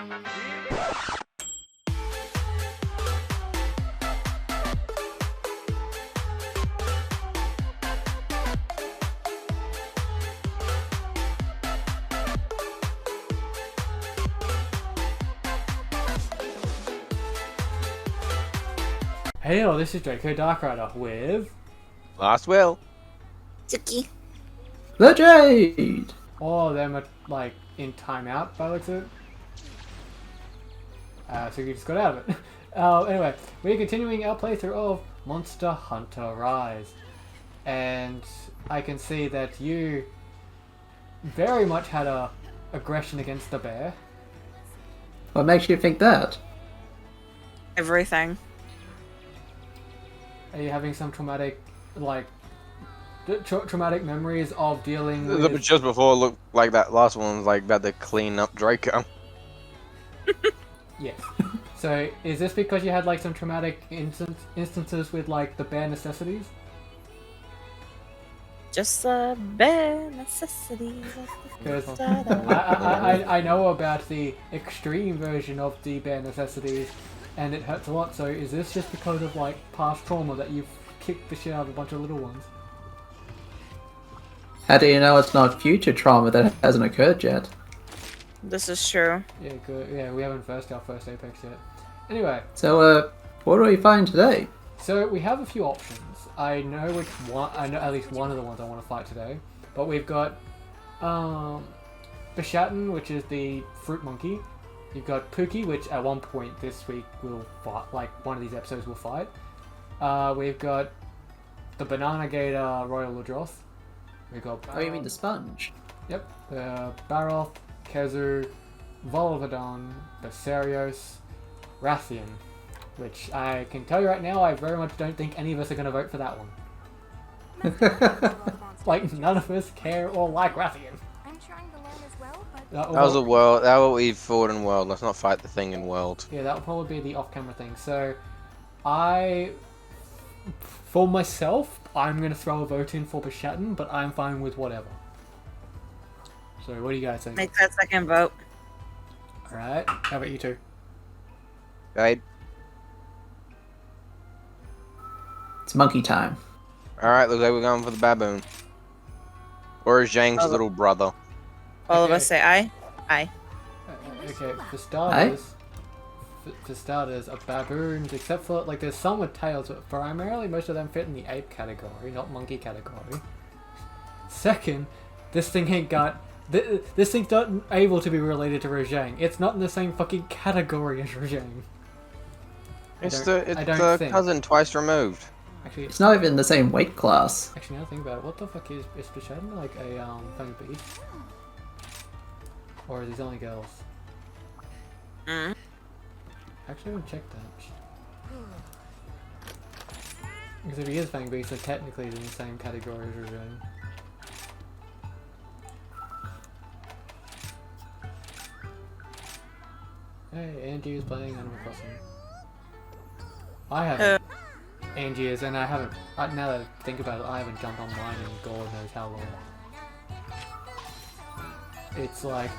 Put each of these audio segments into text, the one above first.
Hey, this is Draco Dark Rider with Last will. Suki. The Jade! all of them are like in timeout by the looks of it. So you just got out of it. Anyway, we're continuing our playthrough of Monster Hunter Rise. And I can see that you very much had a aggression against the bear. What makes you think that? Everything. Are you having some traumatic, like, traumatic memories of dealing But with... just before, it looked like that last one was like about to clean up Draco. Yes. So, is this because you had like some traumatic instances with like the bare necessities? Just the bare necessities. Because I know about the extreme version of the bare necessities, and it hurts a lot. So, is this just because of like past trauma that you've kicked the shit out of a bunch of little ones? How do you know it's not future trauma that hasn't occurred yet? This is true. Yeah, good. Yeah, we haven't versed our first Apex yet. Anyway. So, what do we find today? So we have a few options. I know which one. I know at least one of the ones I want to fight today. But we've got Bishatten, which is the fruit monkey. You've got Pookie, which at one point this week will fight. Like one of these episodes will fight. We've got the Banana Gator Royal Ludroth. We've got. Oh, you mean the sponge? Yep. Baroth, Kezu, Volvodon, Bersarios, Rathian. Which I can tell you right now, I very much don't think any of us are going to vote for that one. Like, none of us care or like Rathian. I'm trying to learn as well, but That was a world. That what we fought in world. Let's not fight the thing in world. Yeah, that would probably be the off-camera thing. So, for myself, I'm going to throw a vote in for Bishatten, but I'm fine with whatever. So, what do you guys think? Make that second vote. Alright, how about you two? Right. It's monkey time. Alright, looks like we're going for the baboon. Or is Zhang's Oh. little brother? All of Okay. us say aye. Aye. Okay, for starters, are baboons, except for, like, there's some with tails, but primarily most of them fit in the ape category, not monkey category. Second, this thing ain't got... This thing's not able to be related to Rojang. It's not in the same fucking category as Rojang. It's I don't the think. cousin twice removed. Actually, It's not even in the same weight class. now think about it, what the fuck is Bishatten like a, fang beast? Or are these only girls? Mm. Actually, I haven't checked that. Because if he is Fang Beast, then technically he's in the same category as Rojang. Hey, Angie is playing Animal Crossing. I haven't. Angie is, and I haven't. Now that I think about it, I haven't jumped online in God knows how long. It's like,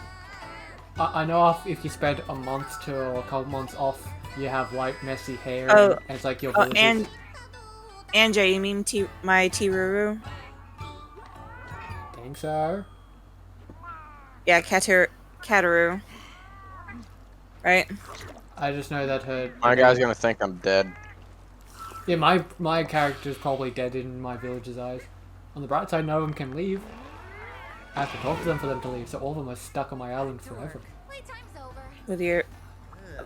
I know if you spend a month to or a couple months off, you have like messy hair, and it's like your village is... Anja, you mean my Tiruru? Think so? Yeah, Kataru. Right? I just know that her... My guy's gonna think I'm dead. Yeah, my character's probably dead in my village's eyes. On the bright side, none of them can leave. I have to talk to them for them to leave, so all of them are stuck on my island forever. playtime's over. With your...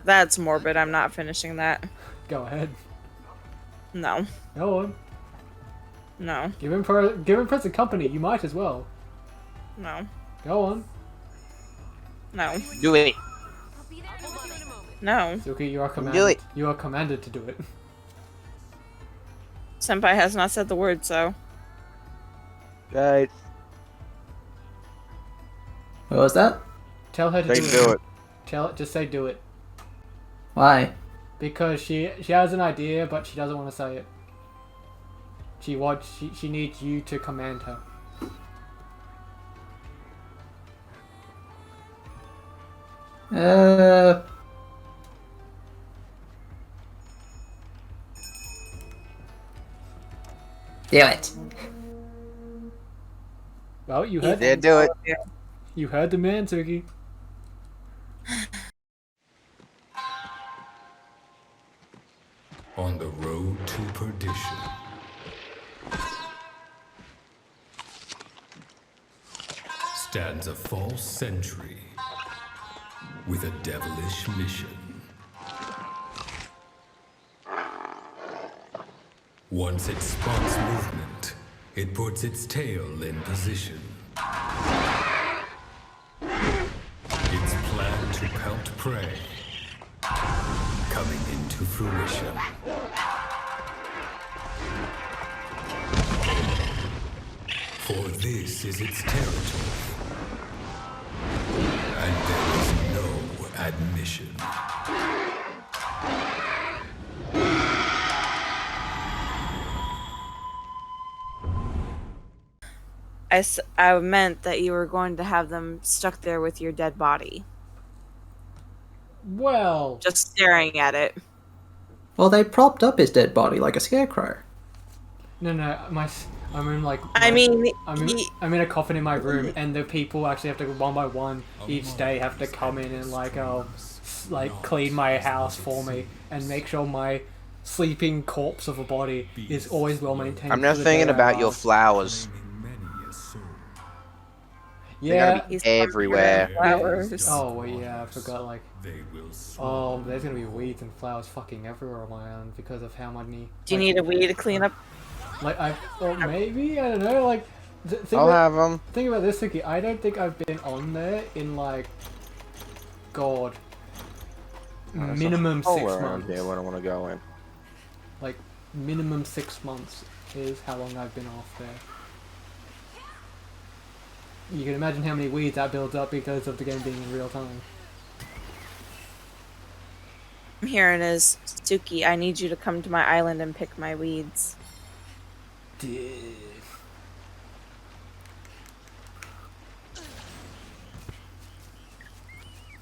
That's morbid. I'm not finishing that. Go ahead. No. Go on. No. Give him present company, you might as well. No. Go on. No. Do it. I'll be there with you in a moment. No. Suki, you are Do commanded. it. You are commanded to do it. Senpai has not said the word, so... Right. What was that? Tell her to They do do it. Just say do it. Why? Because she has an idea, but she doesn't want to say it. She needs you to command her. Uh. Do it. Well, you He heard did do it. you heard the man, Suki. On the road to perdition. Stands a false sentry with a devilish mission. Once it spots movement, it puts its tail in position. Its plan to pelt prey coming into fruition. For this is its territory, and there is no admission. I meant that you were going to have them stuck there with your dead body, Well, just staring at it. Well, they propped up his dead body like a scarecrow. no, I'm in like. I mean, I'm in a coffin in my room, and the people actually have to one by one each day have to come in and like clean my house for me and make sure my sleeping corpse of a body is always well maintained. I'm for not the thinking day I about your last. flowers. They Yeah. gotta be everywhere. Flowers. Oh well, yeah, I forgot. Like, They will oh, there's gonna be weeds and flowers fucking everywhere on my own because of how many. Do you need a weed to clean up? Like or maybe I don't know. Like, I'll have them. think about this, Suki. I don't think I've been on there in like, God, minimum 6 months. Yeah, what I want to go in. Like minimum 6 months is how long I've been off there. You can imagine how many weeds that builds up because of the game being in real time. I'm hearing is, Suki, I need you to come to my island and pick my weeds.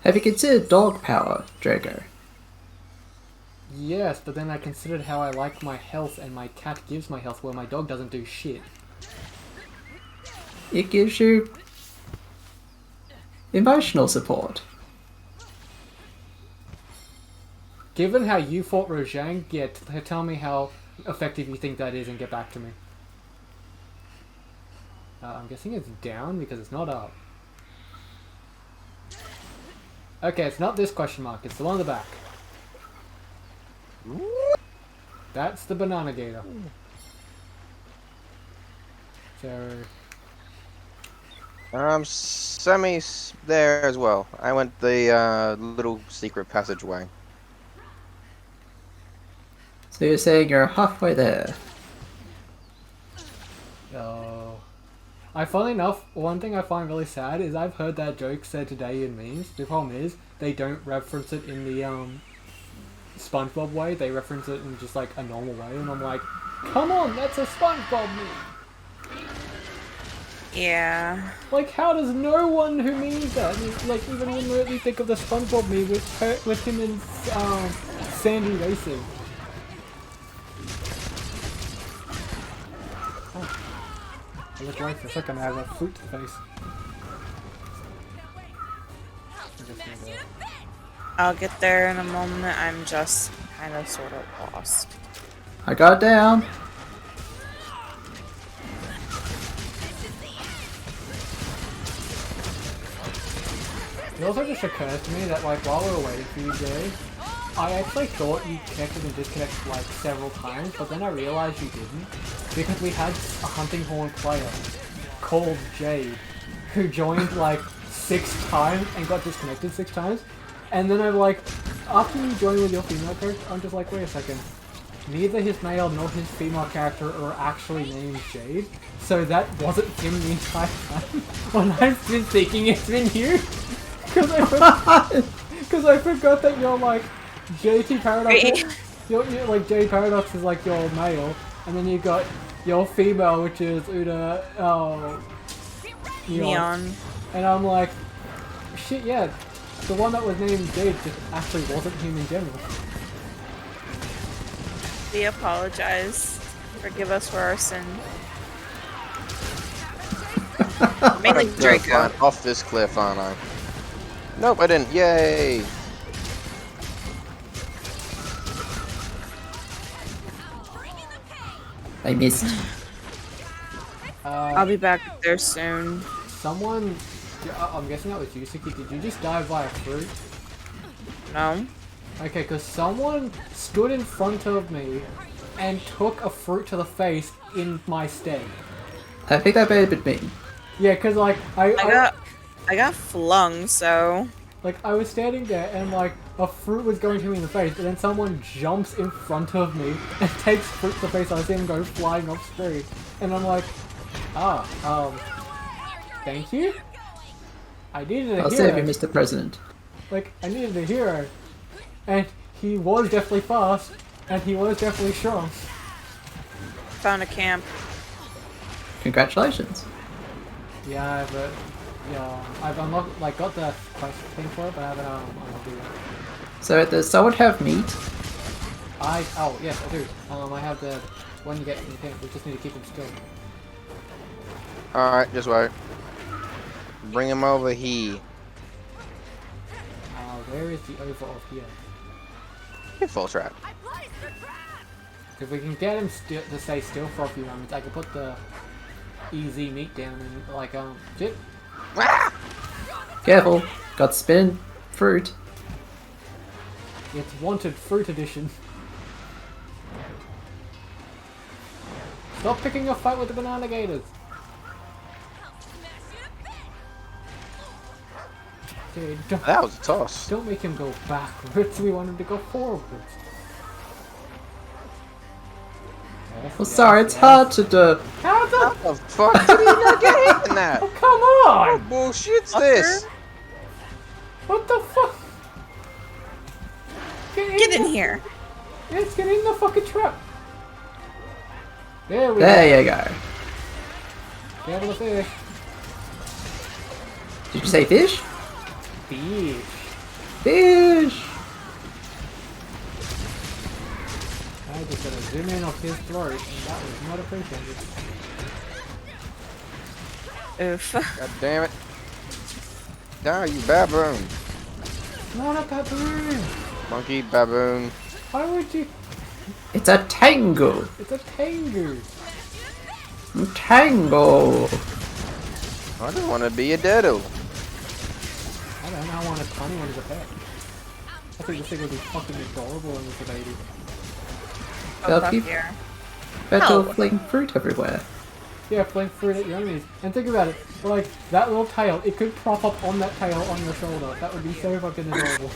Have you considered dog power, Draco? Yes, but then I considered how I like my health and my cat gives my health where my dog doesn't do shit. It gives you emotional support. Given how you fought Rojang, yeah, tell me how effective you think that is and get back to me. I'm guessing it's down because it's not up. Okay, it's not this question mark, it's the one on the back. That's the banana gator. So... Semi's there as well. I went the little secret passageway. So you're saying you're halfway there. Oh. Funnily enough, one thing I find really sad is I've heard that joke said today in memes. The problem is, they don't reference it in the, SpongeBob way. They reference it in just, like, a normal way. And I'm like, come on, that's a SpongeBob meme! Yeah. Like, how does no one who means that, like, even remotely think of the SpongeBob meme with him in, Sandy Racing? Oh. I look right for a second, I have a fruit face. I'll get there in a moment. I'm just kind of sort of lost. I got it down. It also just occurs to me that, like, while we were waiting for you, Jade, I actually thought you connected and disconnected, like, several times, but then I realized you didn't, because we had a Hunting Horn player called Jade, who joined, like, 6 times and got disconnected 6 times, and then I'm like, after you join with your female character, I'm just like, wait a second, neither his male nor his female character are actually named Jade, so that wasn't him the entire time, when I've been thinking it's been you. Because I forgot that you're like JT Paradox. You're like Jade Paradox is like your male, and then you got your female, which is Uda. Neon. Neon. And I'm like, shit, yeah. the one that was named Jade just actually wasn't him in general. We apologize. Forgive us for our sin. Mainly I'm Draco. flying off this cliff, aren't I? Nope, I didn't. Yay! I missed. I'll be back there soon. Someone, I'm guessing that was you, Suki. Did you just die by a fruit? No. Okay, because someone stood in front of me and took a fruit to the face in my stead. I think that may have been me. Yeah, because like I got flung, so I was standing there and like a fruit was going to me in the face, but then someone jumps in front of me and takes fruit to the face. I see him go flying off screen, and I'm like, thank you. I needed a I'll hero. save you, Mr. President. Like, I needed a hero, and he was definitely fast, and he was definitely strong. found a camp. Congratulations. Yeah, but yeah, I've unlocked, like, got the quest thing for it, but I haven't unlocked it yet. So does someone have meat? Oh yes, I do. I have the one you get in the camp. We just need to keep him still. Alright, just wait. Bring him over here. Where is the over of here? Hit full trap. If we can get him to stay still for a few moments, I can put the easy meat down and like shit. Careful. Got spin fruit. It's wanted fruit edition. Stop picking a fight with the banana gators. Dude, That was a toss. don't make him go backwards. We want him to go forwards. Yes, Well, yes, sorry, it's yes. hard to do. How the What the fuck? Did he not get hit in that? Oh, come on! What bullshit's this? What the fuck? Get in here. Yes, get in the fucking trap. There we go. There you go. Careful the fish. Did you say fish? Fish. Fish! I just gotta zoom in off his throat, and that was not appreciated. Oof. God damn it. Die, you baboon. Not a baboon! Monkey, baboon. Why would you? It's a tango! It's a tengu! Tango! I just want to be a deado. I don't know, I want a tiny one as a pet. I think this thing would be fucking adorable when it's a baby. They'll Up keep here. better Oh. fling fruit everywhere. Yeah, fling fruit at your enemies. And think about it, like, that little tail, it could prop up on that tail on your shoulder. That would be so fucking adorable.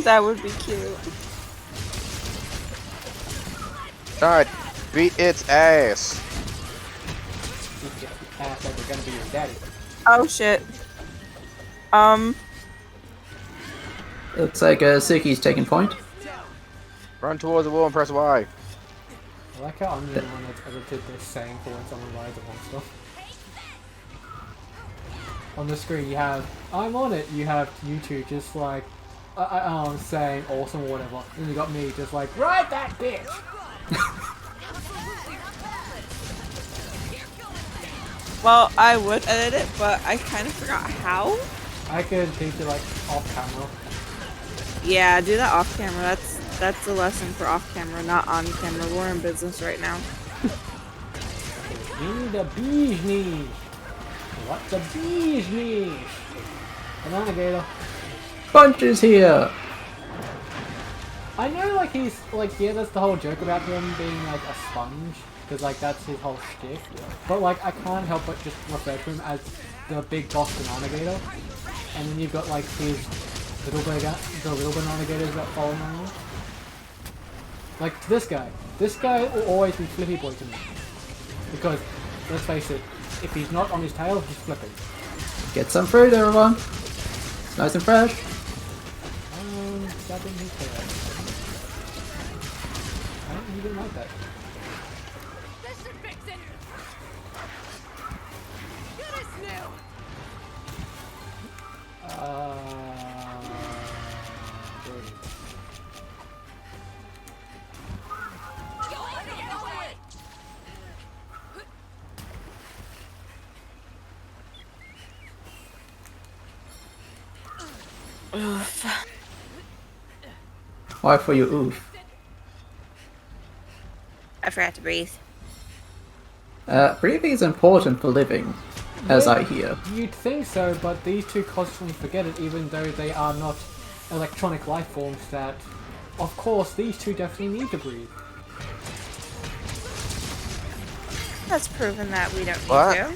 That would be cute. Alright, beat its ass. Just get the ass like we're gonna be your daddy. Oh shit. Looks like Suki's taking point. Run towards the wall and press Y. I like how I'm the only one that's ever did this saying for when someone rides a monster. On the screen you have, I'm on it, you have you two just like, saying awesome or whatever. And you got me just like, ride that bitch! Well, I would edit it, but I kind of forgot how. I could teach you like off camera. Yeah, do that off camera. That's a lesson for off camera, not on camera. We're in business right now. We need a business! What's a business? Banana gator. Bunch is here! I know, like, he's, like, yeah, that's the whole joke about him being, like, a sponge, because, like, that's his whole shtick, but, like, I can't help but just refer to him as the big boss banana gator, and then you've got, like, his the little banana gators that follow him around. Like, this guy will always be Flippy Boy to me, because, let's face it, if he's not on his tail, he's flipping. Get some fruit, everyone! It's nice and fresh. Stabbing his tail. He didn't like that. This should fix it. Goodness new. Oof. Why for you, oof? I forgot to breathe. Breathing is important for living, as Yeah, I hear. You'd think so, but these two constantly forget it, even though they are not electronic life forms that, of course, these two definitely need to breathe. That's proven that we don't need What? to.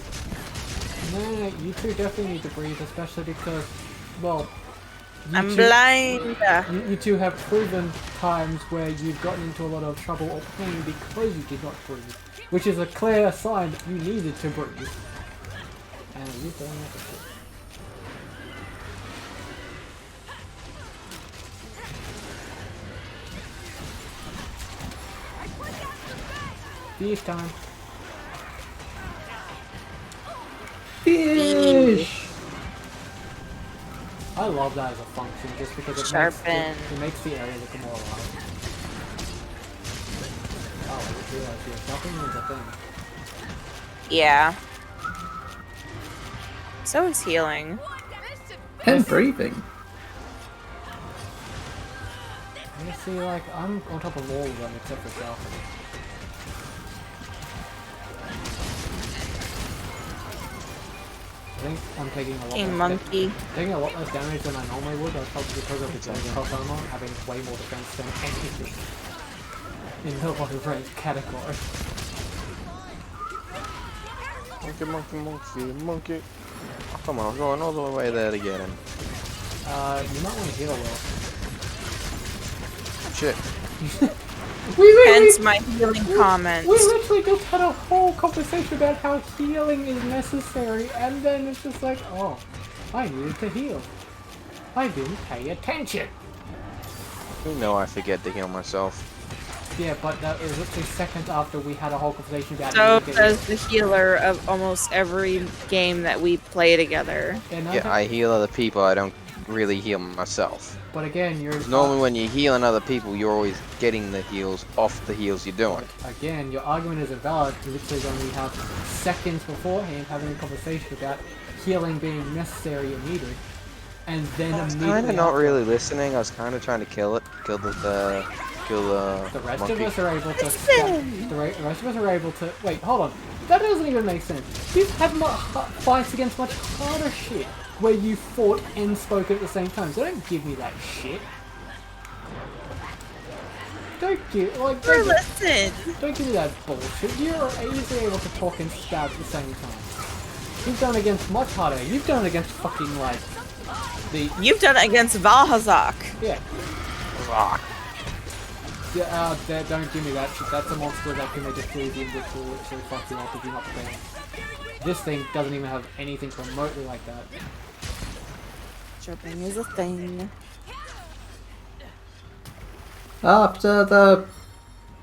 No, you two definitely need to breathe, especially because, well, you I'm two, blind. you two have proven times where you've gotten into a lot of trouble or pain because you did not breathe, which is a clear sign that you needed to breathe. And you've done that before. Beef time. Fish! I love that as a function just because Sharpen. it makes the area look more alive. Oh, I just realized your shopping is a thing. Yeah. So is healing. And breathing. You see, like, I'm on top of all of them except for sharpening. I think I'm taking a lot A less monkey. taking a lot less damage than I normally would. That's probably because of the cross armor having way more defense than anything in the low range category. Monkey, monkey, monkey, monkey. Oh, come on, I'm going all the way there to get him. You might want to heal a little. Shit. Hence my healing comment. We literally just had a whole conversation about how healing is necessary, and then it's just like, oh, I needed to heal. I didn't pay attention. You know I forget to heal myself. Yeah, but that was literally seconds after we had a whole conversation about So needing to does the healer of almost every game that we play together. heal. And Yeah, I heal other people, I don't really heal myself. But again, you're Normally when you're healing other people, you're always getting the heals off the heals you're doing. again, your argument is invalid. Literally, when we have seconds beforehand having a conversation about healing being necessary and needed, and then I was immediately kind of not after- really listening. I was kind of trying to kill the The rest monkey. of us are able to. The rest of us are able to. Wait, hold on. That doesn't even make sense. You've had fights against much harder shit where you fought and spoke at the same time. So don't give me that shit. Don't give Listen. don't give me that bullshit. You're easily able to talk and stab at the same time. You've done it against much harder. You've done it against fucking like the You've done it against Valhazak. yeah. Rock. Yeah, don't give me that shit. That's a monster that can just freeze you, which will literally fuck you up if you're not prepared. This thing doesn't even have anything remotely like that. Jumping is a thing. After the...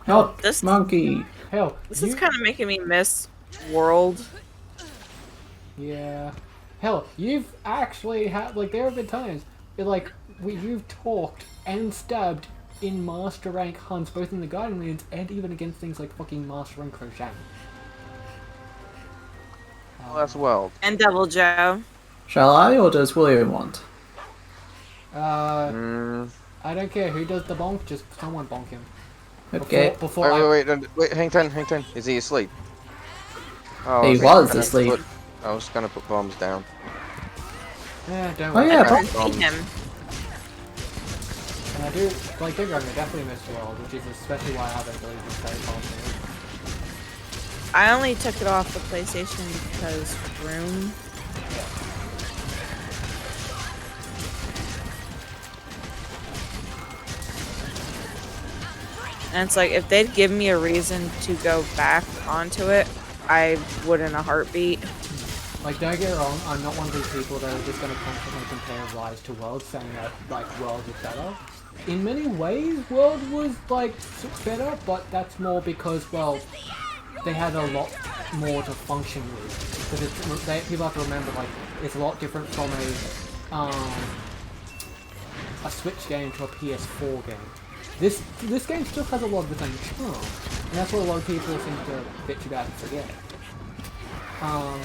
Not This- monkey. Hell, This is kind of making me miss World. Yeah. Hell, you've actually had, like, there have been times, like, you've talked and stabbed in Master Rank hunts, both in the Guardian Lands and even against things like fucking Master Rank Roshan. Well, that's well. And Devil Joe. Shall I, or does William want? I don't care who does the bonk, just someone bonk him. Okay. Before I... Wait, hang ten. Is he asleep? Oh, He okay. was asleep. I was gonna put bombs down. Yeah, don't Oh worry. yeah, I but see him. And I do, like, don't get me wrong, I definitely miss World, which is especially why I have it ability to play constantly. I only took it off the PlayStation because room. And it's like, if they'd give me a reason to go back onto it, I would in a heartbeat. Like, don't get me wrong, I'm not one of these people that are just going to constantly compare Rise to World, saying that, like, World is better. In many ways, World was, like, better, but that's more because, well, they had a lot more to function with. Because people have to remember, like, it's a lot different from a Switch game to a PS4 game. This game still has a lot of the same charm, and that's what a lot of people seem to bitch about and forget.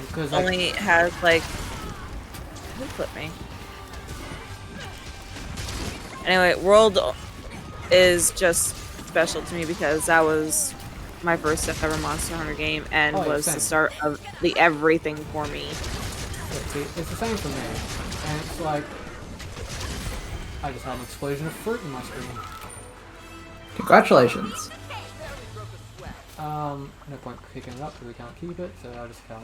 Because Only has like, who flipped me? Anyway, World is just special to me because that was my first ever Monster Hunter game and Oh, yeah, was same. the start of the everything for me. Yeah, see, it's the same for me. And it's like, I just had an explosion of fruit in my screen. Congratulations. No point picking it up because we can't keep it, so I'll just carve.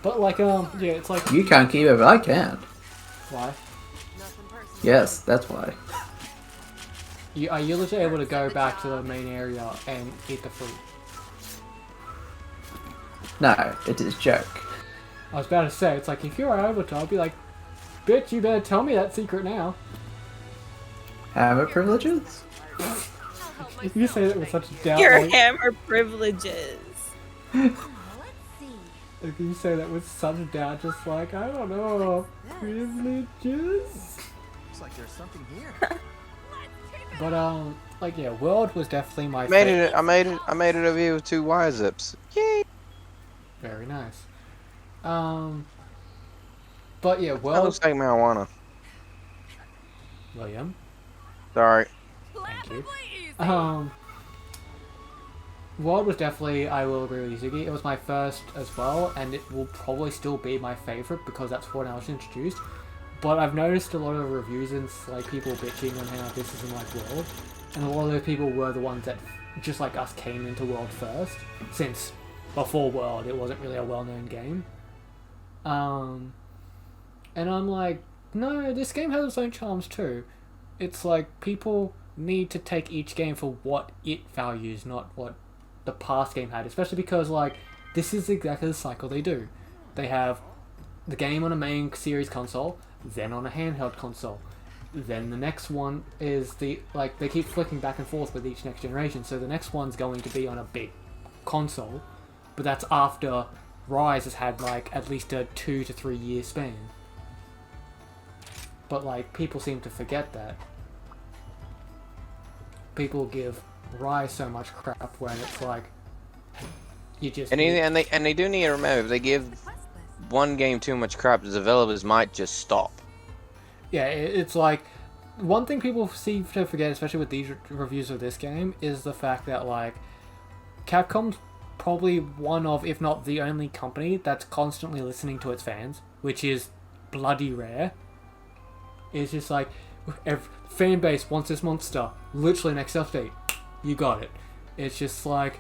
But like, yeah, it's like, You can't keep it, but I can. why? Yes, that's why. Are you literally able to go back to the main area and eat the fruit? No, it is a joke. I was about to say, it's like, if you were able to, I'd be like, bitch, you better tell me that secret now. Hammer privileges? You say that with such doubt. Your Like, hammer privileges. like, you say that with such doubt, just like, I don't know, privileges? Looks like there's something here. But, like, yeah, World was definitely my I made favorite. it. I made it over here with 2 wire zips. Yay! Very nice. But yeah, That World, looks like marijuana. William, Sorry. thank you. Easy. World was definitely, I will agree with you, Suki. It was my first as well, and it will probably still be my favorite because that's when I was introduced. But I've noticed a lot of reviews and like people bitching on how this isn't like World, and a lot of those people were the ones that, just like us, came into World first, since before World it wasn't really a well-known game. And I'm like, no, this game has its own charms too. It's like people need to take each game for what it values, not what the past game had, especially because like this is exactly the cycle they do. They have the game on a main series console, then on a handheld console, then the next one is the, like, they keep flicking back and forth with each next generation, so the next one's going to be on a big console, but that's after Rise has had like at least a 2 to 3 year span. But like people seem to forget that. People give Rise so much crap when it's like you just And they do need to remember, if they give one game too much crap, the developers might just stop. yeah, it's like one thing people seem to forget, especially with these reviews of this game, is the fact that like Capcom's probably one of, if not the only company that's constantly listening to its fans, which is bloody rare. It's just like, fan base wants this monster, literally next update, you got it. It's just like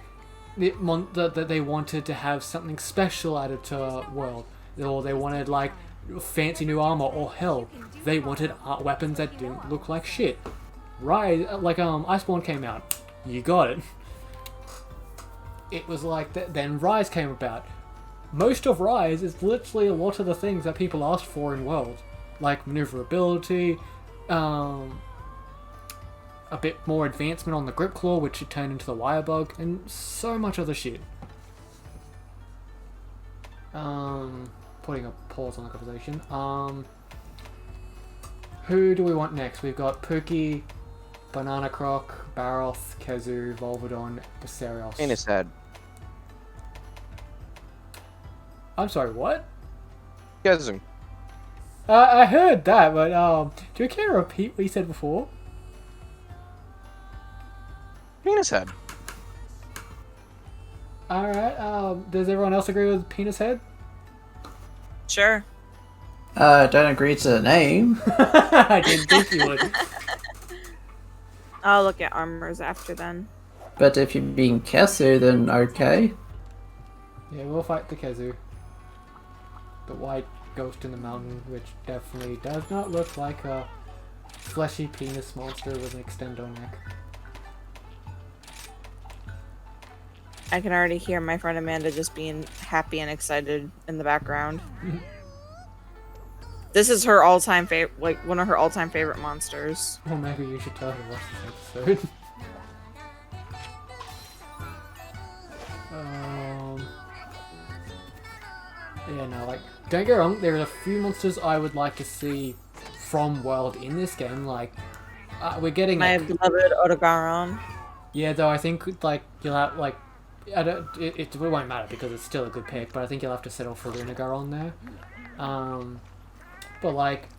that they wanted to have something special added to World, or they wanted like fancy new armor, or hell, they wanted weapons that didn't look like shit. Rise, like Iceborne came out, you got it. It was like that. Then Rise came about. Most of Rise is literally a lot of the things that people asked for in World, like maneuverability, a bit more advancement on the grip claw, which it turned into the wire bug, and so much other shit. Putting a pause on the conversation. Who do we want next? We've got Pookie, Banana Croc, Baroth, Kezu, Volvodon, Basarios. Penis head. I'm sorry, what? Kezu. I heard that, but do you care to repeat what you said before? Penis head. Alright, does everyone else agree with Penis Head? Sure. Don't agree to the name. I didn't think you would. I'll look at armors after then. But if you're being Kesu, then okay. Yeah, we'll fight the Kezu. The white ghost in the mountain, which definitely does not look like a fleshy penis monster with an extendo neck. I can already hear my friend Amanda just being happy and excited in the background. This is her all-time favorite, like one of her all-time favorite monsters. Well, maybe you should tell her to watch this episode. Yeah, no, like, don't get me wrong, there are a few monsters I would like to see from World in this game, like, we're getting My beloved Odogaron. Yeah, though I think, like, you'll have, like, it won't matter because it's still a good pick, but I think you'll have to settle for Lunagar on there. But, like,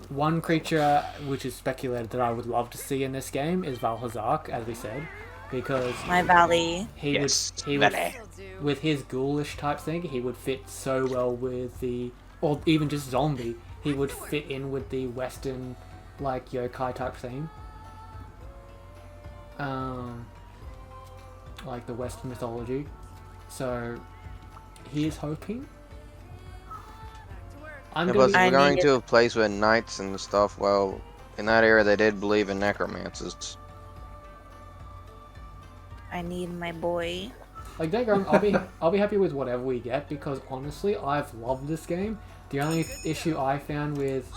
one creature which is speculated that I would love to see in this game is Valhazak, as we said, because My valley. he Yes, would Valley. with his ghoulish type thing, he would fit so well with the, or even just zombie, he would fit in with the Western, like, yokai type theme. Like the Western mythology. So, he is hoping. I'm Yeah, gonna plus, be, we're going need to a place with knights and stuff. Well, in that era, they did believe in necromancers. I need my boy. like, don't get me wrong, I'll be happy with whatever we get, because honestly, I've loved this game. The only issue I found with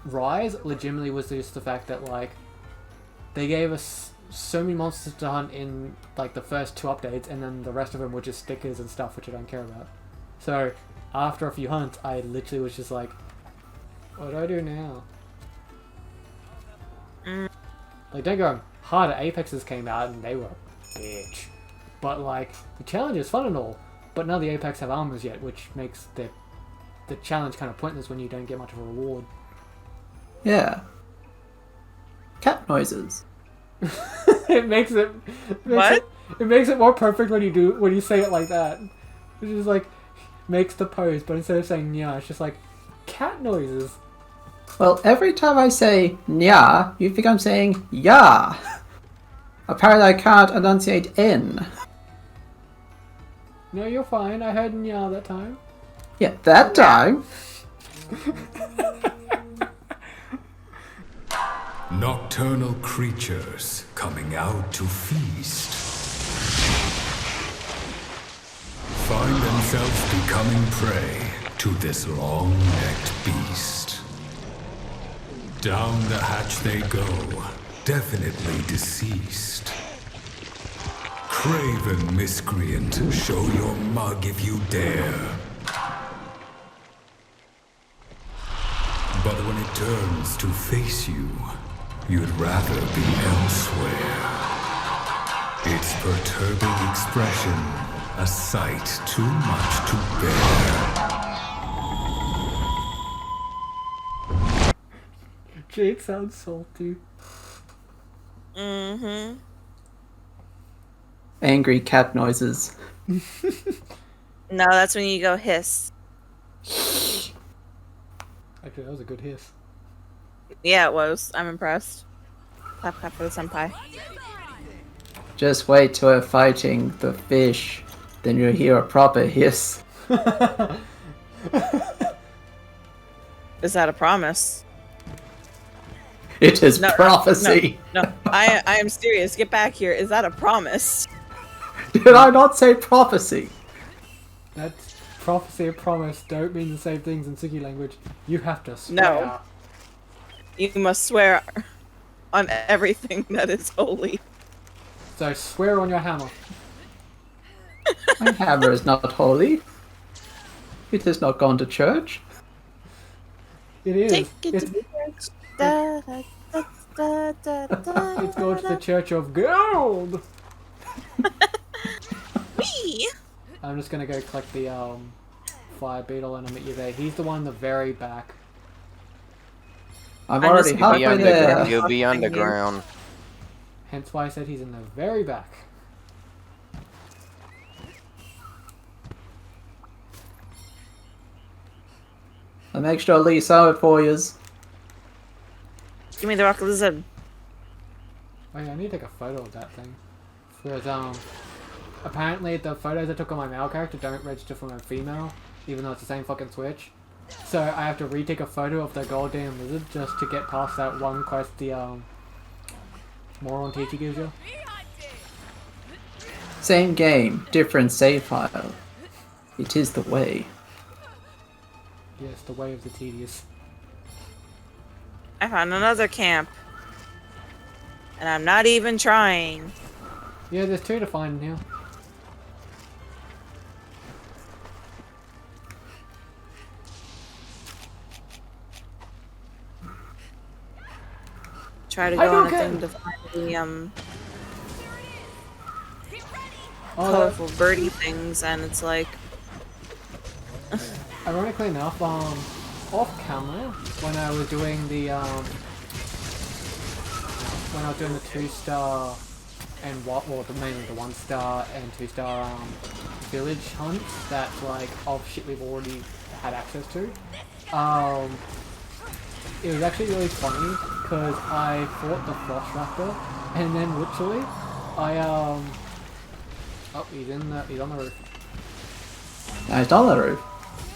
Rise legitimately was just the fact that, like, they gave us so many monsters to hunt in, like, the first 2 updates, and then the rest of them were just stickers and stuff, which I don't care about. So, after a few hunts, I literally was just like, what do I do now? Like, don't get me wrong, harder Apexes came out, and they were a bitch. But, like, the challenge is fun and all, but none of the Apex have armors yet, which makes the challenge kind of pointless when you don't get much of a reward. Yeah. Cat noises. it makes it more perfect when you say it like that. It's just like makes the pose, but instead of saying yeah, it's just like cat noises. Well, every time I say nya, you think I'm saying ya. Apparently I can't enunciate N. No, you're fine. I heard yeah that time. Yeah, that time. Nocturnal creatures coming out to feast. Find themselves becoming prey to this long-necked beast. Down the hatch they go, definitely deceased. Craven miscreant, show your mug if you dare. But when it turns to face you, you'd rather be elsewhere. Its perturbing expression, a sight too much to bear. Jade sounds salty. Mm-hmm. Angry cat noises. No, that's when you go hiss. Actually, that was a good hiss. Yeah, it was. I'm impressed. Clap, clap for the senpai. Just wait till we're fighting the fish, then you'll hear a proper hiss. Is that a promise? It is No, prophecy. No, I am serious. Get back here. Is that a promise? Did I not say prophecy? That's prophecy and promise don't mean the same things in Suki language. You have to swear. No. You must swear on everything that is holy. So swear on your hammer. My hammer is not holy. It has not gone to church. It is. Take it It's, to church. Da, da, da, da, da, da, it's going to the Church of Gold. Wee! I'm just gonna go collect the fire beetle and I'll meet you there. He's the one in the very back. I'm I'm already just- You'll be halfway there. You'll be Fucking you. underground. Hence why I said he's in the very back. I'll make sure Lee saw it for yous. Give me the rock lizard. Oh yeah, I need to take a photo of that thing. Because apparently the photos I took on my male character don't register for my female, even though it's the same fucking switch. So I have to retake a photo of the goddamn lizard just to get past that one quest the moron teacher gives you. Same game, different save file. It is the way. Yes, the way of the tedious. I found another camp. And I'm not even trying. Yeah, there's 2 to find in here. Try to I go on a don't thing care. to find the Oh, colorful birdie things, and it's like, ironically enough, off camera when I was doing the 2-star and mainly the 1-star and 2-star village hunts that like shit we've already had access to. It was actually really funny because I fought the Frost Raptor and then literally I he's on the roof. No, he's on the roof.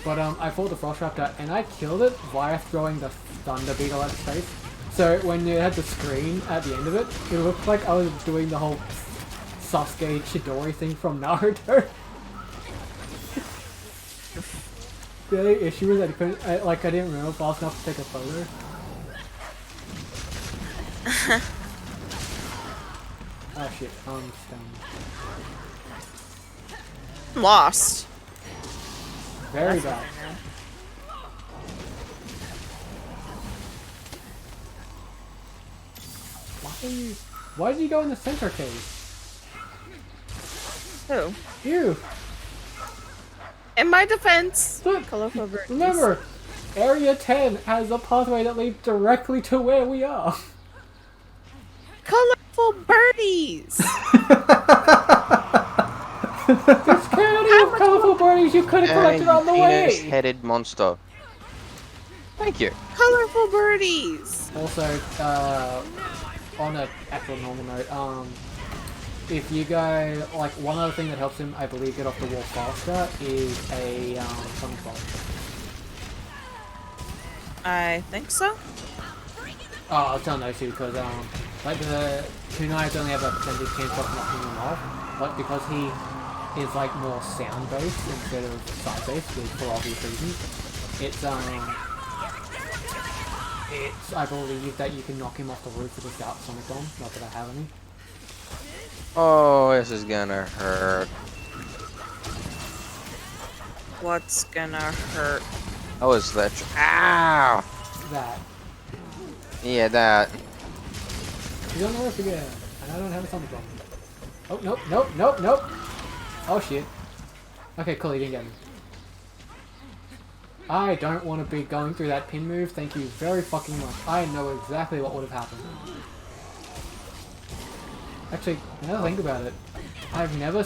But I fought the Frost Raptor and I killed it via throwing the Thunder Beetle at its face. So when you had the screen at the end of it, it looked like I was doing the whole Sasuke Chidori thing from Naruto. The only issue was I didn't remember fast enough to take a photo. Oh shit, I'm stunned. I'm lost. Very bad. Why did you go in the center cave? Who? You! In my defense, Look, colorful birdies. remember, Area 10 has a pathway that leads directly to where we are. Colorful birdies. There's plenty of colorful birdies you could have collected on the way. Penis-headed monster. Thank you. Colorful birdies. Also, on an actual normal note, if you go, like, one other thing that helps him, I believe, get off the wall faster is a Sonic Bomb. I think so. Oh, I was telling those two because, like, the two knives only have a percentage chance of knocking them off, but because he is, like, more sound-based instead of sight-based, for obvious reasons, it's, I believe that you can knock him off the roof with a Sonic Bomb, not that I have any. Oh, this is gonna hurt. What's gonna hurt? Oh, is that? Ow! That. Yeah, that. He's on the roof again, and I don't have a Sonic Bomb. Oh, nope, nope, nope, nope! Oh shit. Okay, cool, he didn't get me. I don't want to be going through that pin move, thank you very fucking much. I know exactly what would have happened. Actually, now that I think about it, I've never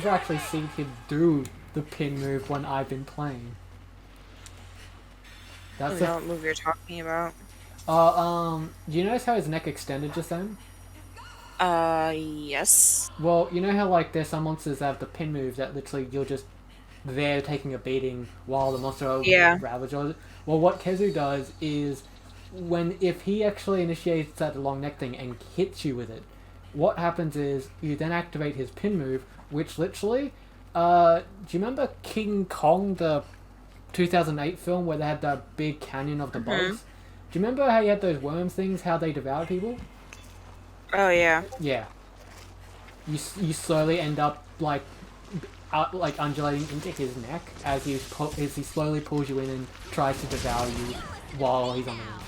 actually seen him do the pin move when I've been playing. I That's don't know what move you're talking about. do you notice how his neck extended just then? Yes. Well, you know how, like, there's some monsters that have the pin move that literally you're just there taking a beating while the monster ravages it? Well, what Kezu does is, if he actually initiates that long neck thing and hits you with it, what happens is you then activate his pin move, which literally, do you remember King Kong, the 2008 film where they had the big canyon of the bugs? Do you remember how you had those worm things, how they devoured people? Oh yeah. Yeah. You slowly end up like undulating into his neck as he slowly pulls you in and tries to devour you while he's on the roof.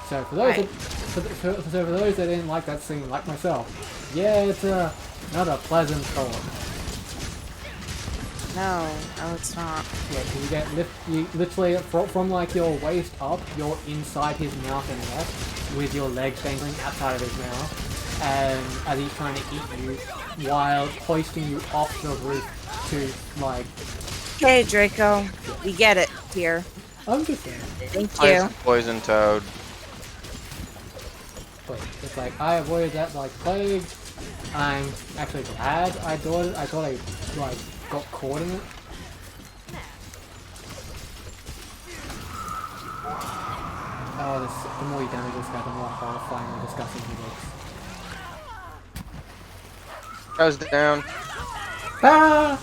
So for those that didn't like that scene, like myself, yeah, it's not a pleasant thought. No, it's not. Yeah, because you literally from like your waist up, you're inside his mouth and neck with your legs dangling outside of his mouth, and as he's trying to eat you while hoisting you off the roof to like. Okay, Draco, we get it here. I'm just saying. Thank you. Poison toad. But it's like I avoided that like plague. I'm actually glad I thought it. I thought I like got caught in it. Oh, the more you damage this guy, the more horrifying and disgusting he looks. Goes down. Ah!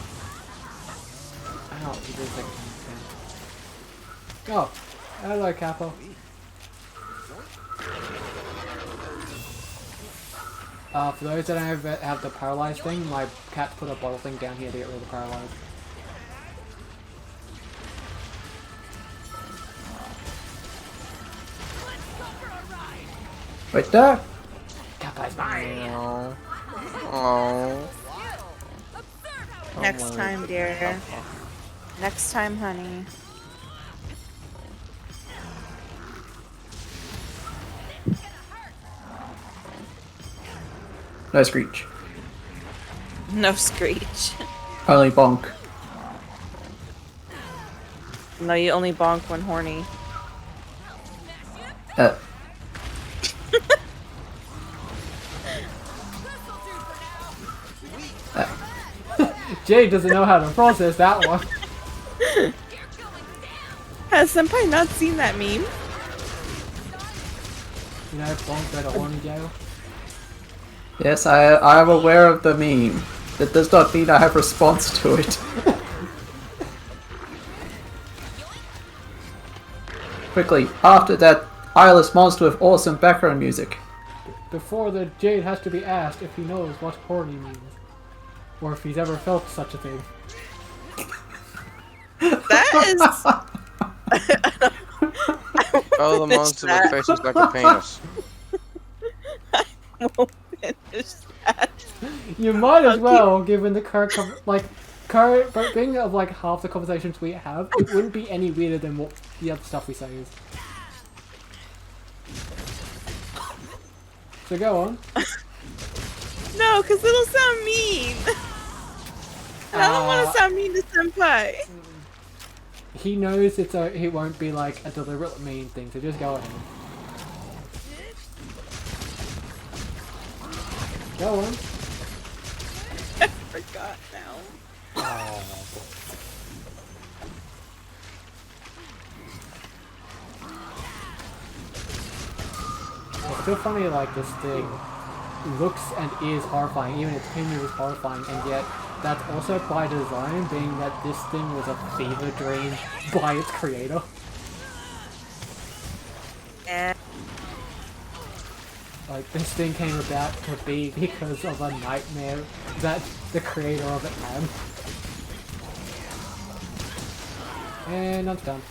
Ow, he did take a Oh, hello, Capo. For those that don't have the paralyzed thing, my cat put a bottle thing down here to get rid of the paralyzed. Right there. Capo's mine! Oh. Next time, dear. Next time, honey. No screech. No screech. Only bonk. No, you only bonk when horny. Uh, Jade doesn't know how to process that one. Has Senpai not seen that meme? You know, bonk at a horny jail. yes, I am aware of the meme. That does not mean I have response to it. Quickly, after that eyeless monster with awesome background music. Before the Jade has to be asked if he knows what horny means. Or if he's ever felt such a thing. That is. Oh, the monster with faces like a penis. I won't finish that. You might as well, given the current being of like half the conversations we have, it wouldn't be any weirder than what the other stuff we say is. So go on. No, because it'll sound mean. And I don't want to sound mean to Senpai. He knows he won't be like a deliberate mean thing, so just go ahead. Go on. I forgot now. It's still funny, like, this thing looks and is horrifying, even its opinion is horrifying, and yet that's also by design, being that this thing was a fever dream by its creator. And Like, this thing came about to be because of a nightmare that the creator of it had. And I'm done.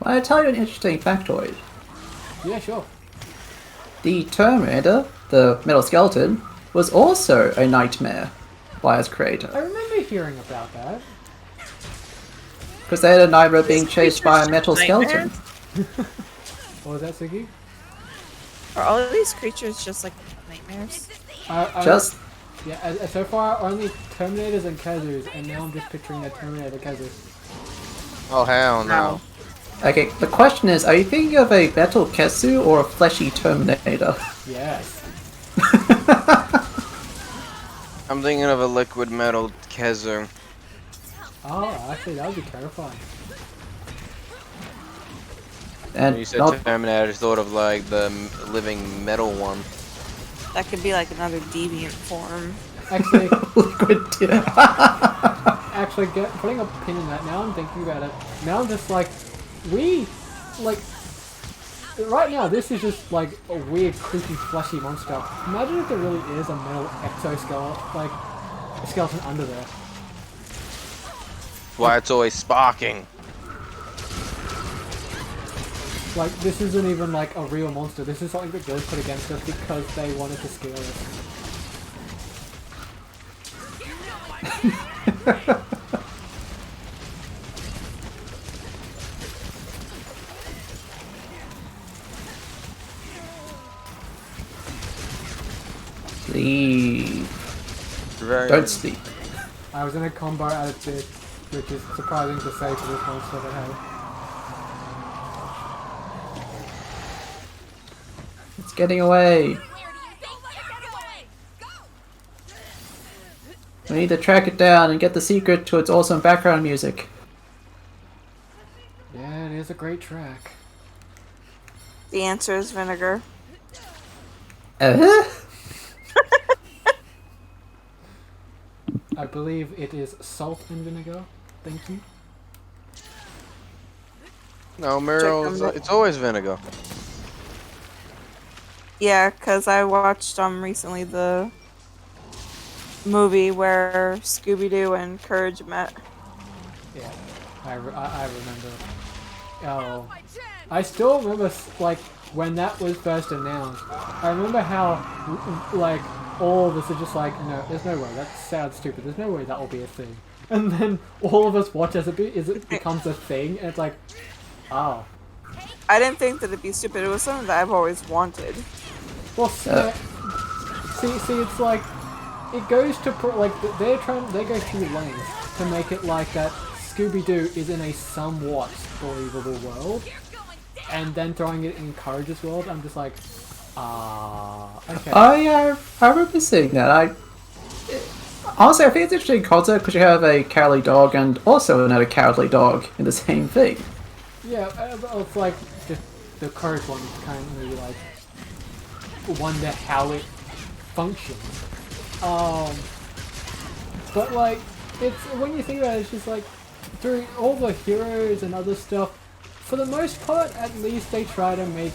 Well, I'll tell you an interesting factoid. Yeah, sure. The Terminator, the metal skeleton, was also a nightmare by its I creator. remember hearing about that. Because they had a nightmare of being chased by a metal Nightmare? skeleton. What was that, Suki? are all of these creatures just like nightmares? Just Yeah, so far only Terminators and Kazus, and now I'm just picturing a Terminator Kazu. Oh, hell no. okay. The question is, are you thinking of a metal Kesu or a fleshy Terminator? Yes. I'm thinking of a liquid metal Kezu. Oh, actually, that would be terrifying. When And you said not Terminator, I just thought of like the living metal one. That could be like another deviant form. Actually, liquid. putting a pin in that, now I'm thinking about it. Now I'm just like, right now, this is just like a weird, creepy, fleshy monster. Imagine if there really is a metal exoskeleton, like a skeleton under there. Why it's always sparking. Like, this isn't even like a real monster. This is something that Ghost put against us because they wanted to scare us. Sleep. Very Don't sleep. I was in a combo out of this, which is surprising to say for this monster that had. It's getting away. Where do you think you're going? Go! We need to track it down and get the secret to its awesome background music. Yeah, it is a great track. The answer is vinegar. I believe it is salt and vinegar. Thank you. No, Muriel, it's always vinegar. Yeah, because I watched recently the movie where Scooby-Doo and Courage met. Yeah, I remember. Oh, I still remember like when that was first announced. I remember how like all of us are just like, no, there's no way. That sounds stupid. There's no way that will be a thing. And then all of us watch as it becomes a thing, and it's like, oh. I didn't think that it'd be stupid. It was something that I've always wanted. Well, see, it's like, it goes to they go through lengths to make it like that. Scooby-Doo is in a somewhat believable world, and then throwing it in Courageous world, I'm just like, okay. Oh yeah, I remember seeing that. Honestly, I think it's an interesting concept because you have a cowardly dog and also another cowardly dog in the same thing. Yeah, it's like the Courage one kind of like wonder how it functions. But like, it's when you think about it, it's just like through all the heroes and other stuff. For the most part, at least they try to make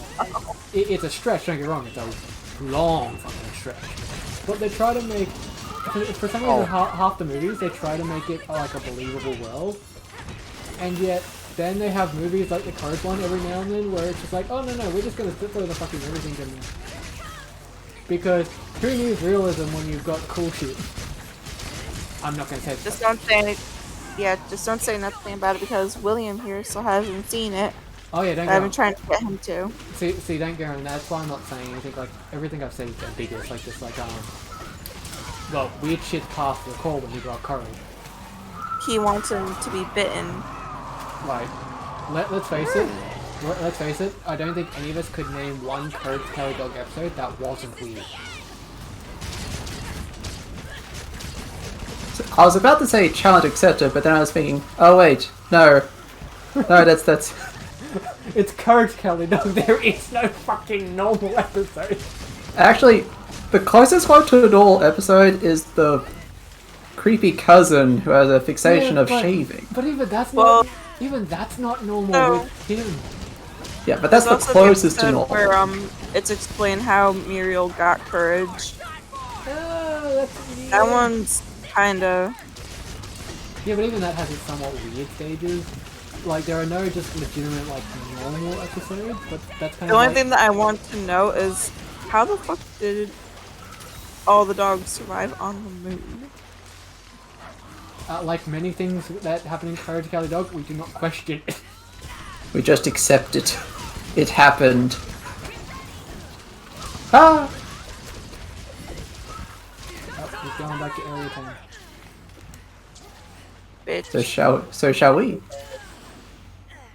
it's a stretch. Don't get me wrong, it's a long fucking stretch. But they try to make for some reason half the movies they try to make it like a believable world, and yet then they have movies like the Courage one every now and then where it's just like, oh no, we're just gonna throw the fucking everything in there. Because who needs realism when you've got cool shit? I'm not gonna say it. Just don't say anything. Yeah, just don't say nothing about it because William here still hasn't seen it. Oh yeah, don't I've go. been trying to get him to. See, don't get on. That's why I'm not saying anything. Like everything I've said is ambiguous. Like just like well, weird shit past the call when you got Courage. He wants him to be bitten. Like, let's face it. Let's face it. I don't think any of us could name one Courage Cowardly Dog episode that wasn't weird. I was about to say challenge accepted, but then I was thinking, oh wait, no, that's. It's Courage Cowardly Dog. There is no fucking normal episode. Actually, the closest one to a normal episode is the creepy cousin who has a fixation of shaving. But even that's not normal No. with him. Yeah, but that's the There's also closest to episode normal. where it's explained how Muriel got courage. That one's kinda. Yeah, but even that has its somewhat weird stages. Like, there are no just legitimate, like, normal episodes, but that's kind The of only like... thing that I want to know is how the fuck did all the dogs survive on the moon? like many things that happen in Courage Cowardly Dog, we do not question it. We just accept it. It happened. Ah! Oh, he's going back to Area 10. Bitch. So shall we?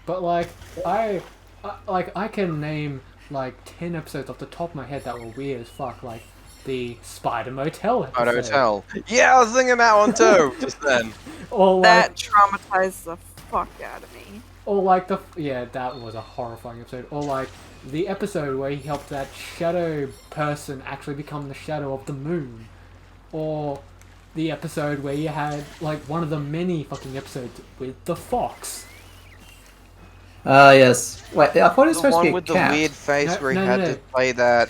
But, like, I can name, like, 10 episodes off the top of my head that were weird as fuck, like the Spider Motel episode. Hotel. Yeah, I was thinking that one too, just then. Or, like, That traumatized the fuck out of me. or like that was a horrifying episode. Or like the episode where he helped that shadow person actually become the shadow of the moon. Or the episode where you had like one of the many fucking episodes with the fox. Yes. Wait, I thought it was The supposed to one be a with the cat. weird face No, where he no, had no. to play that,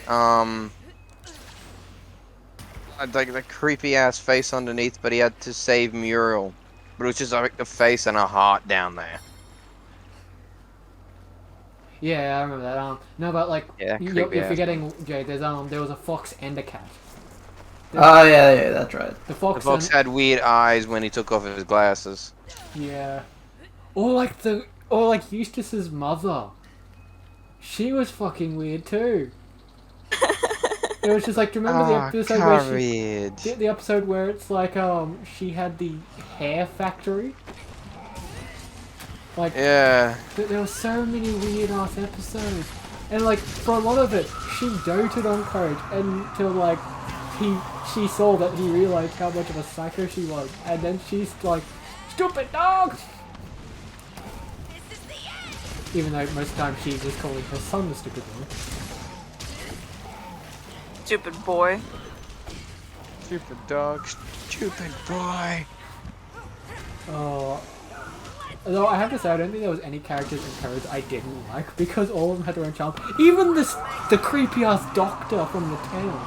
like the creepy ass face underneath, but he had to save Muriel. But it was just like a face and a heart down there. Yeah, I remember that. No, but like Yeah, you're creepy ass. forgetting, Jade. There was a fox and a cat. Oh yeah, that's right. The The fox. fox had weird eyes when he took off his glasses. Yeah. Or like Eustace's mother. She was fucking weird too. It was just like, do you remember the episode where the episode where it's like she had the hair factory? Like Yeah. there were so many weird ass episodes. And like for a lot of it, she doted on Courage until like she saw that he realized how much of a psycho she was, and then she's like, stupid dog! Even though most of the time she's just calling her son the stupid one. Stupid boy. Stupid dog. Stupid boy. Oh. Although I have to say, I don't think there was any characters in Courage I didn't like, because all of them had their own charm. Even the creepy ass doctor from the town.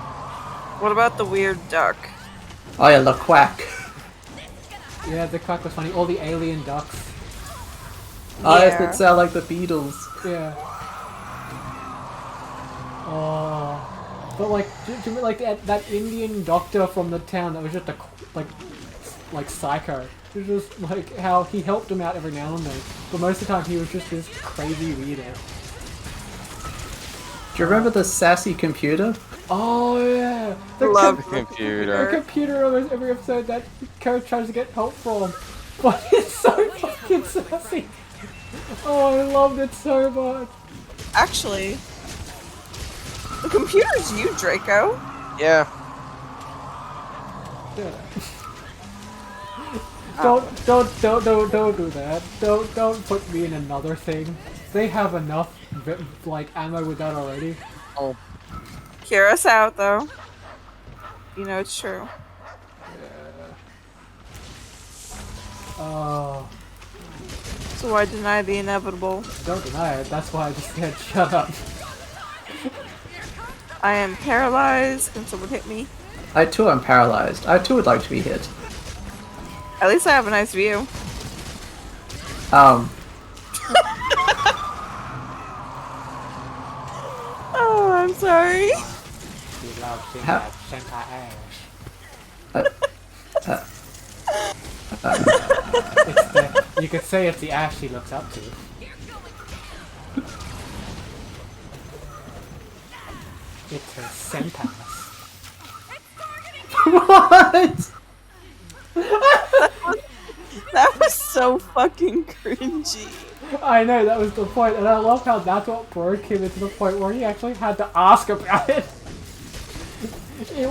What about the weird duck? Oh yeah, the quack. Yeah, the quack was funny. All the alien ducks. Oh yes, Yeah. that sound like the Beatles. Yeah. Oh. But like, do you remember like that Indian doctor from the town that was just a like psycho? It was just like how he helped him out every now and then, but most of the time he was just this crazy weirdo. Do you remember the sassy computer? Oh yeah, Love The the the computer. computer almost every episode that Coach tries to get help from, but it's so fucking sassy. Oh, I loved it so much. Actually, the computer's you, Draco. Yeah. Yeah. Don't do that. Don't put me in another thing. They have enough like ammo with that already. Oh. Hear us out, though. You know it's true. Oh, So why deny the inevitable? don't deny it. That's why I just said shut up. I am paralyzed. Can someone hit me? I too am paralyzed. I too would like to be hit. At least I have a nice view. Oh, I'm sorry. You love seeing How- that senpai ass. Uh, It's the, you could say it's the ass she looks up to. It's her senpai. what? That was so fucking cringy. I know, that was the point, and I love how that's what broke him into the point where he actually had to ask about it. He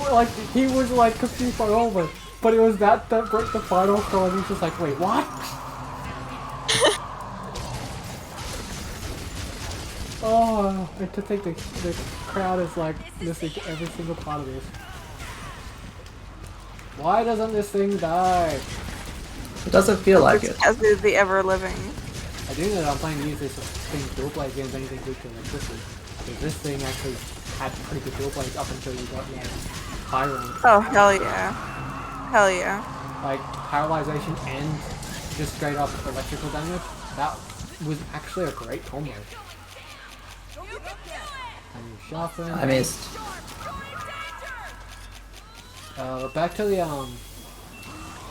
was like confused by all of it, but it was that broke the final straw, and he's just like, wait, what? Oh, and to think the crowd is like listening to every single part of this. Why doesn't this thing die? It doesn't feel like it. As is the ever living. I do know that I'm planning to use this thing's dual blade against anything weak to electricity. Because this thing actually had pretty good dual blades up until you got high rank. Oh, hell yeah. Hell yeah. Like paralyzation and just straight up electrical damage. That was actually a great combo. And you sharpen. I missed. Back to the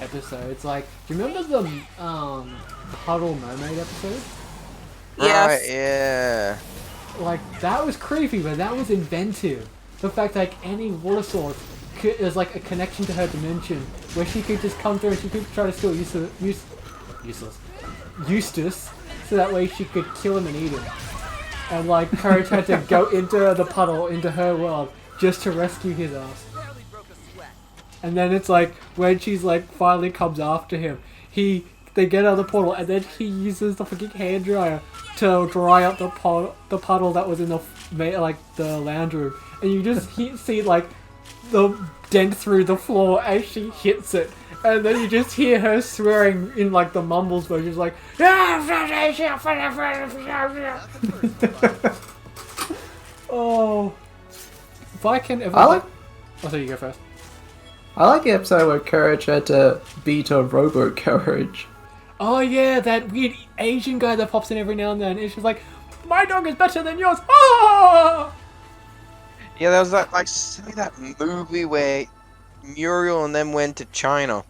episodes. Like, do you remember the Puddle Mermaid episode? Yes. Right, yeah. Like, that was creepy, but that was inventive. The fact like any water source is like a connection to her dimension, where she could just come through and she could try to steal Eustace, so that way she could kill him and eat him. And like, Courage had to go into the puddle, into her world, just to rescue his ass. And then it's like, when she's like, finally comes after him, they get out of the portal, and then he uses the fucking hand dryer to dry up the puddle that was in the the lounge room, and you just see like the dent through the floor as she hits it, and then you just hear her swearing in like the mumbles where she's like, oh, if I can ever. Oh, so you go first. I like the episode where Courage had to beat a Robo Courage. Oh yeah, that weird Asian guy that pops in every now and then. It's just like, my dog is better than yours. Ah! Yeah, there was that movie where Muriel and them went to China.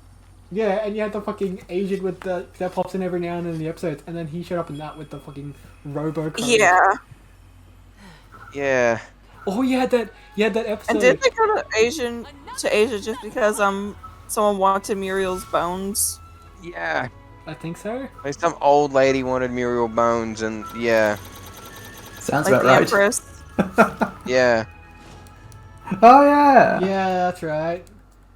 Yeah, and you had the fucking Asian with that pops in every now and then in the episodes, and then he showed up in that with the fucking robo code. Yeah. Yeah. Oh, you had that episode. And did they go to Asia just because someone wanted Muriel's bones? Yeah. I think so. Like some old lady wanted Muriel bones, and yeah. Sounds Like about the right. Empress. Yeah. Oh yeah. Yeah, that's right.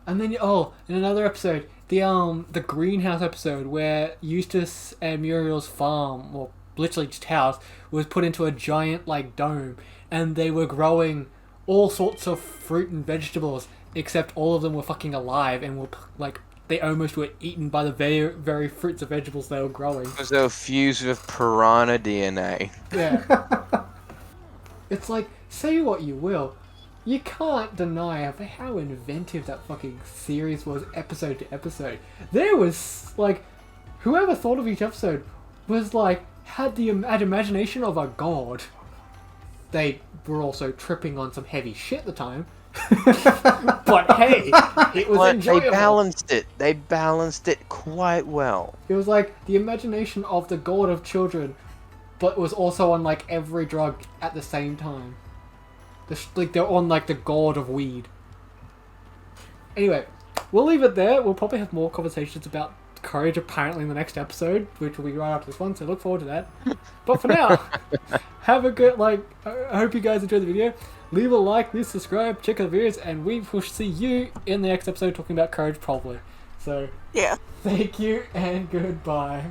And then in another episode, the greenhouse episode where Eustace and Muriel's farm, or literally just house, was put into a giant like dome, and they were growing all sorts of fruit and vegetables, except all of them were fucking alive and were like they almost were eaten by the very, very fruits and vegetables they were growing. Because they were fused with piranha DNA. Yeah. It's like, say what you will, you can't deny how inventive that fucking series was, episode to episode. There was, like, whoever thought of each episode was, like, had the imagination of a god. they were also tripping on some heavy shit at the time. But hey, it was But enjoyable. They balanced it quite well. It was like the imagination of the god of children, but was also on like every drug at the same time. Like they're on like the god of weed. Anyway, we'll leave it there. We'll probably have more conversations about Courage apparently in the next episode, which will be right after this one, so look forward to that. But for now, have a good, I hope you guys enjoyed the video. Leave a like, leave subscribe, check out the videos, and we will see you in the next episode talking about Courage probably. So, Yeah. thank you and goodbye.